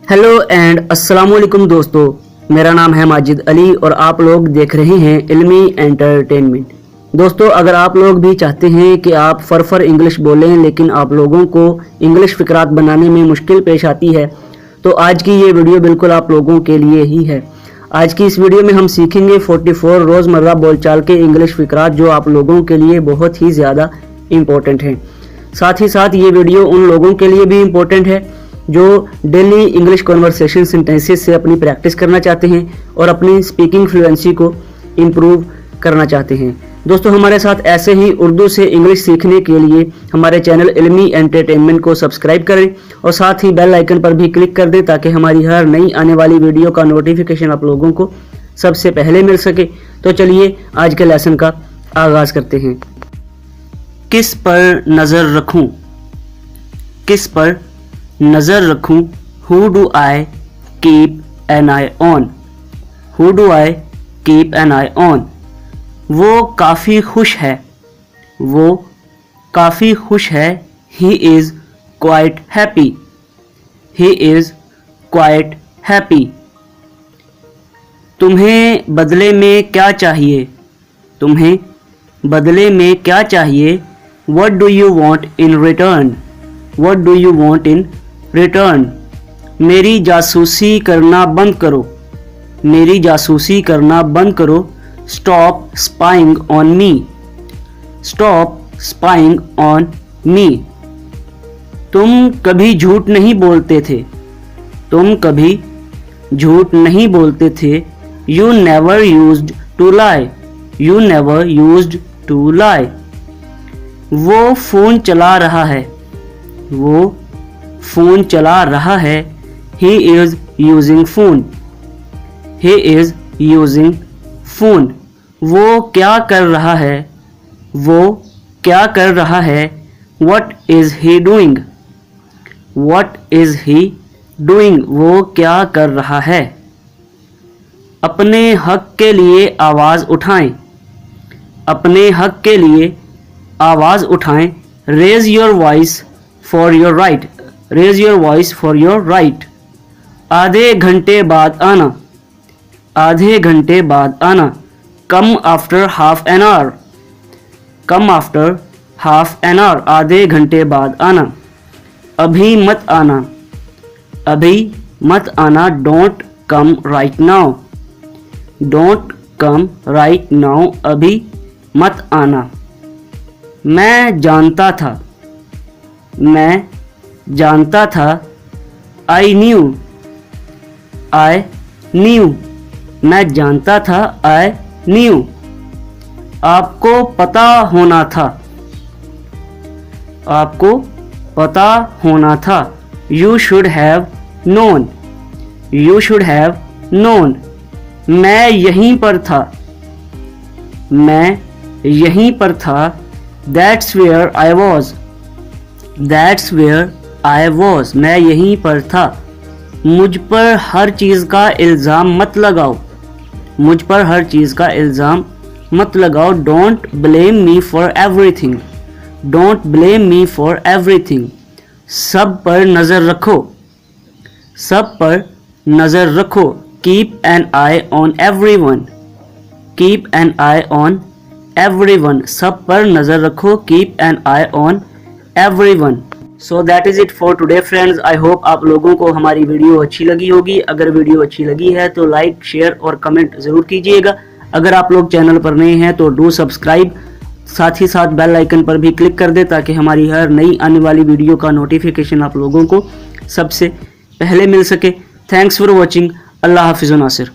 Hello and अस्सलाम वालेकुम दोस्तों, मेरा नाम है माजिद अली और आप लोग देख रहे हैं इल्मी एंटरटेनमेंट। दोस्तों, अगर आप लोग भी चाहते हैं कि आप फर इंग्लिश बोलें लेकिन आप लोगों को इंग्लिश फिकरात बनाने में मुश्किल पेश आती है, तो आज की ये वीडियो बिल्कुल आप लोगों के लिए ही है। आज की इस वीडियो में हम सीखेंगे 44 रोज़मर्रा बोलचाल के इंग्लिश फिकरात जो आप लोगों के लिए बहुत ही ज़्यादा इम्पोर्टेंट हैं। साथ ही साथ ये वीडियो उन लोगों के लिए भी इम्पोर्टेंट है जो डेली इंग्लिश कॉन्वर्सेशन सेंटेंसेस से अपनी प्रैक्टिस करना चाहते हैं और अपनी स्पीकिंग फ्लुएंसी को इम्प्रूव करना चाहते हैं। दोस्तों, हमारे साथ ऐसे ही उर्दू से इंग्लिश सीखने के लिए हमारे चैनल इल्मी एंटरटेनमेंट को सब्सक्राइब करें और साथ ही बेल आइकन पर भी क्लिक कर दें ताकि हमारी हर नई आने वाली वीडियो का नोटिफिकेशन आप लोगों को सबसे पहले मिल सके। तो चलिए आज के लेसन का आगाज करते हैं। किस पर नज़र रखूं? किस पर नजर रखूं? Who do I keep an eye on? Who do I keep an eye on? वो काफ़ी खुश है। वो काफ़ी खुश है। He is quite happy. He is quite happy. तुम्हें बदले में क्या चाहिए? तुम्हें बदले में क्या चाहिए? What do you want in return? What do you want in return? मेरी जासूसी करना बंद करो। मेरी जासूसी करना बंद करो। Stop spying on me. Stop spying on me. तुम कभी झूठ नहीं बोलते थे। तुम कभी झूठ नहीं बोलते थे। You never used to lie. You never used to lie. वो फोन चला रहा है। वो फोन चला रहा है। He is using phone. He is using phone. वो क्या कर रहा है? वो क्या कर रहा है? What is he doing? What is he doing? वो क्या कर रहा है? अपने हक के लिए आवाज़ उठाएं। अपने हक के लिए आवाज़ उठाएं। Raise your voice for your right. Raise your voice for your right. आधे घंटे बाद आना। आधे घंटे बाद आना। Come after half an hour. Come after half an hour. आधे घंटे बाद आना। अभी मत आना। अभी मत आना। Don't come right now. Don't come right now. अभी मत आना। मैं जानता था। मैं जानता था। I knew. I knew. मैं जानता था। I knew. आपको पता होना था। आपको पता होना था। You should have known. You should have known. मैं यहीं पर था। मैं यहीं पर था। That's where I was. That's where I was. मैं यहीं पर था। मुझ पर हर चीज़ का इल्ज़ाम मत लगाओ। मुझ पर हर चीज़ का इल्ज़ाम मत लगाओ। Don't blame me for everything. Don't blame me for everything. सब पर नज़र रखो। सब पर नज़र रखो। Keep an eye on everyone. Keep an eye on everyone. सब पर नज़र रखो। Keep an eye on everyone. So that is it for today friends. I hope आप लोगों को हमारी वीडियो अच्छी लगी होगी। अगर वीडियो अच्छी लगी है तो लाइक, शेयर और कमेंट ज़रूर कीजिएगा। अगर आप लोग चैनल पर नए हैं तो डू सब्सक्राइब। साथ ही साथ बेल आइकन पर भी क्लिक कर दें ताकि हमारी हर नई आने वाली वीडियो का नोटिफिकेशन आप लोगों को सबसे पहले मिल सके। Thanks for watching. अल्लाह हाफिज़ नासिर।